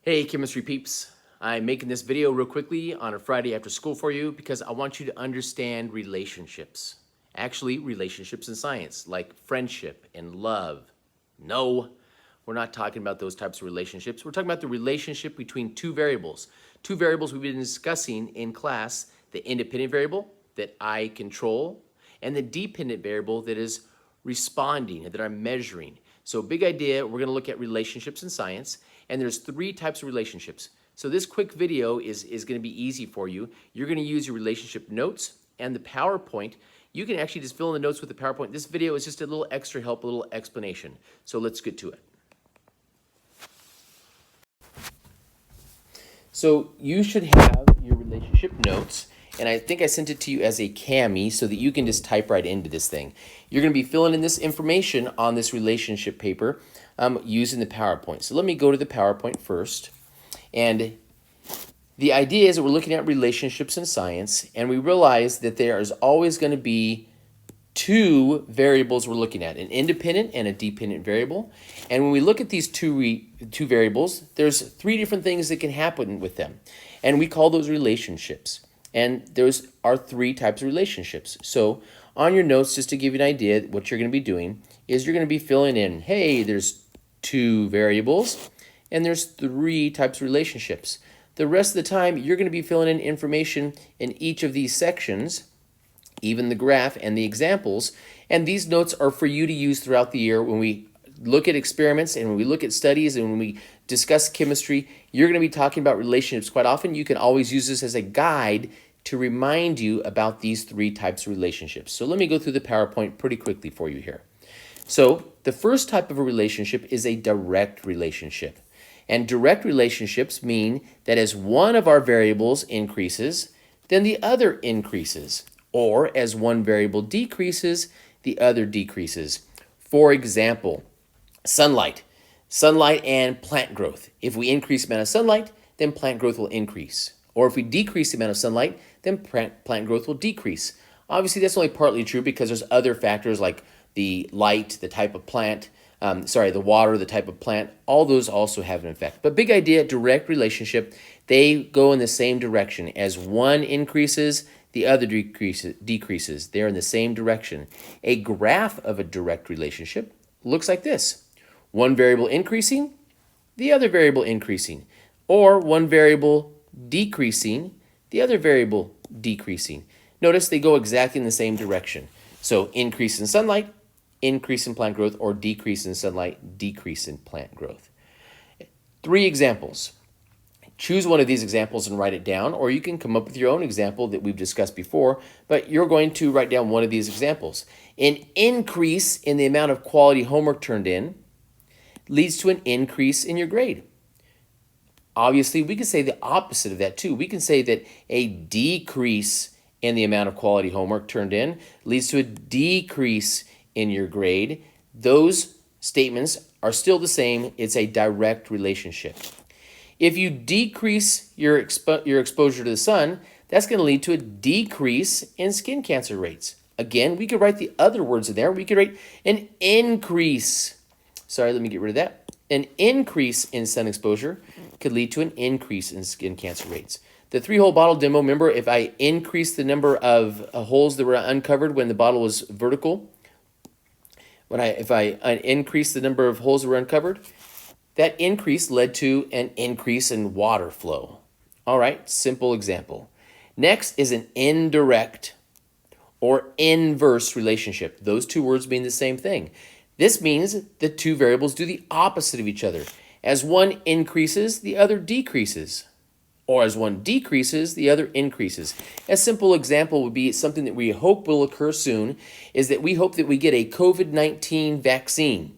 Hey, chemistry peeps. I'm making this video real quickly on a Friday after school for you because I want you to understand relationships. Actually, relationships in science, like friendship and love. No, we're not talking about those types of relationships. We're talking about the relationship between two variables. Two variables we've been discussing in class, the independent variable that I control and the dependent variable that is responding, that I'm measuring. So big idea, we're gonna look at relationships in science, and there's three types of relationships. So this quick video is gonna be easy for you. You're gonna use your relationship notes and the PowerPoint. You can actually just fill in the notes with the PowerPoint. This video is just a little extra help, a little explanation. So let's get to it. So you should have your relationship notes, and I think I sent it to you as a Cami so that you can just type right into this thing. You're going to be filling in this information on this relationship paper using the PowerPoint. So let me go to the PowerPoint first. And the idea is that we're looking at relationships in science, and we realize that there is always going to be two variables we're looking at, an independent and a dependent variable. And when we look at these two variables, there's three different things that can happen with them. And we call those relationships. And those are three types of relationships. So on your notes, just to give you an idea, what you're going to be doing is you're going to be filling in, hey, there's two variables, and there's three types of relationships. The rest of the time, you're going to be filling in information in each of these sections, even the graph and the examples. And these notes are for you to use throughout the year when we look at experiments and when we look at studies and when we discuss chemistry. You're going to be talking about relationships quite often. You can always use this as a guide to remind you about these three types of relationships. So let me go through the PowerPoint pretty quickly for you here. So the first type of a relationship is a direct relationship. And direct relationships mean that as one of our variables increases, then the other increases. Or as one variable decreases, the other decreases. For example, sunlight. Sunlight and plant growth. If we increase the amount of sunlight, then plant growth will increase. Or if we decrease the amount of sunlight, then plant growth will decrease. Obviously, that's only partly true because there's other factors like the light, the type of plant, the water, the type of plant. All those also have an effect. But big idea, direct relationship, they go in the same direction. As one increases, the other decreases. They're in the same direction. A graph of a direct relationship looks like this. One variable increasing, the other variable increasing. Or one variable decreasing, the other variable decreasing. Notice they go exactly in the same direction. So increase in sunlight, increase in plant growth, or decrease in sunlight, decrease in plant growth. Three examples. Choose one of these examples and write it down, or you can come up with your own example that we've discussed before, but you're going to write down one of these examples. An increase in the amount of quality homework turned in leads to an increase in your grade. Obviously, we can say the opposite of that too. We can say that a decrease in the amount of quality homework turned in leads to a decrease in your grade. Those statements are still the same. It's a direct relationship. If you decrease your exposure to the sun, that's going to lead to a decrease in skin cancer rates. Again, we could write the other words in there. We could write an increase. Sorry, let me get rid of that. An increase in sun exposure could lead to an increase in skin cancer rates. The 3-hole bottle demo, remember, if I increase the number of holes that were uncovered when the bottle was vertical, if I increase the number of holes that were uncovered, that increase led to an increase in water flow. All right, simple example. Next is an indirect or inverse relationship. Those two words mean the same thing. This means the two variables do the opposite of each other. As one increases, the other decreases. Or as one decreases, the other increases. A simple example would be something that we hope will occur soon, is that we hope that we get a COVID-19 vaccine.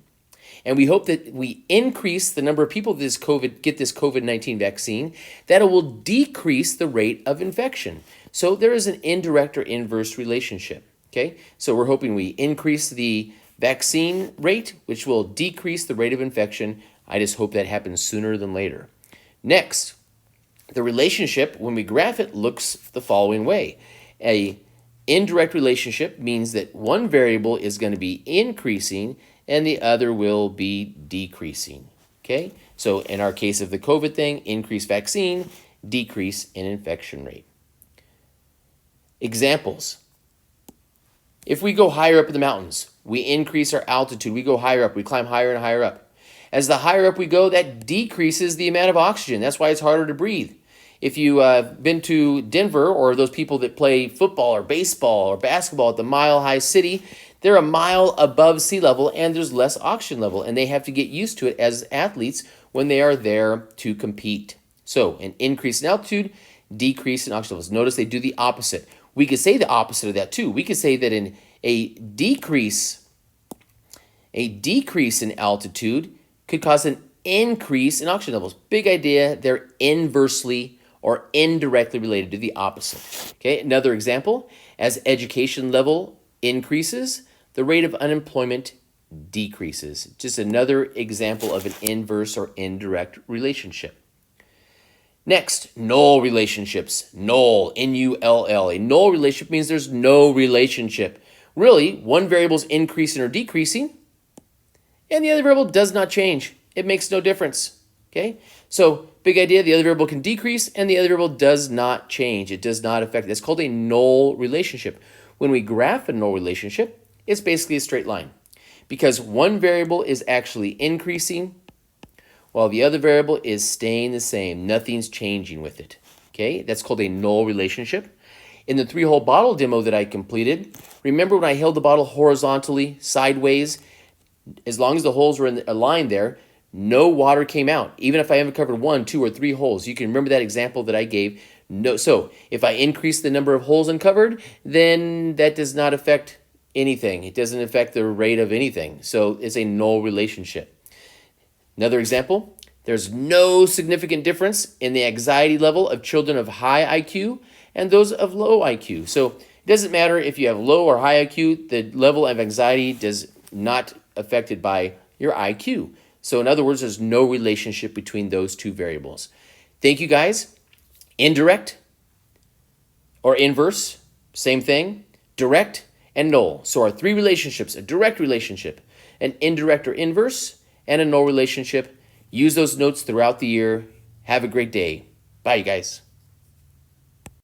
And we hope that we increase the number of people that get this COVID-19 vaccine, that it will decrease the rate of infection. So there is an indirect or inverse relationship, okay? So we're hoping we increase the vaccine rate, which will decrease the rate of infection. I just hope that happens sooner than later. Next, the relationship, when we graph it, looks the following way. A indirect relationship means that one variable is going to be increasing and the other will be decreasing. Okay, so in our case of the COVID thing, increase vaccine, decrease in infection rate. Examples. If we go higher up in the mountains, we increase our altitude, we go higher up, we climb higher and higher up. As the higher up we go, that decreases the amount of oxygen. That's why it's harder to breathe. If you've been to Denver, or those people that play football or baseball or basketball at the Mile High City, they're a mile above sea level and there's less oxygen level, and they have to get used to it as athletes when they are there to compete. So an increase in altitude, decrease in oxygen levels. Notice they do the opposite. We could say the opposite of that too. We could say that in a decrease in altitude could cause an increase in oxygen levels. Big idea, they're inversely or indirectly related to the opposite. Okay, another example, as education level increases, the rate of unemployment decreases. Just another example of an inverse or indirect relationship. Next, null relationships. Null, N-U-L-L. A null relationship means there's no relationship. Really, one variable is increasing or decreasing, and the other variable does not change. It makes no difference. Okay? So, big idea, the other variable can decrease, and the other variable does not change. It does not affect it. It's called a null relationship. When we graph a null relationship, it's basically a straight line, because one variable is actually increasing while the other variable is staying the same. Nothing's changing with it. Okay, that's called a null relationship. In the 3-hole bottle demo that I completed, remember when I held the bottle horizontally, sideways, as long as the holes were in a line there, no water came out, even if I haven't covered 1, 2, or 3 holes. You can remember that example that I gave. No, so if I increase the number of holes uncovered, then that does not affect anything. It doesn't affect the rate of anything. So it's a null relationship. Another example, there's no significant difference in the anxiety level of children of high IQ and those of low IQ. So it doesn't matter if you have low or high IQ, the level of anxiety does not affected by your IQ. So in other words, there's no relationship between those two variables. Thank you, guys. Indirect or inverse, same thing. Direct and null. So our 3 relationships: a direct relationship, an indirect or inverse, and a null relationship. Use those notes throughout the year. Have a great day. Bye, you guys.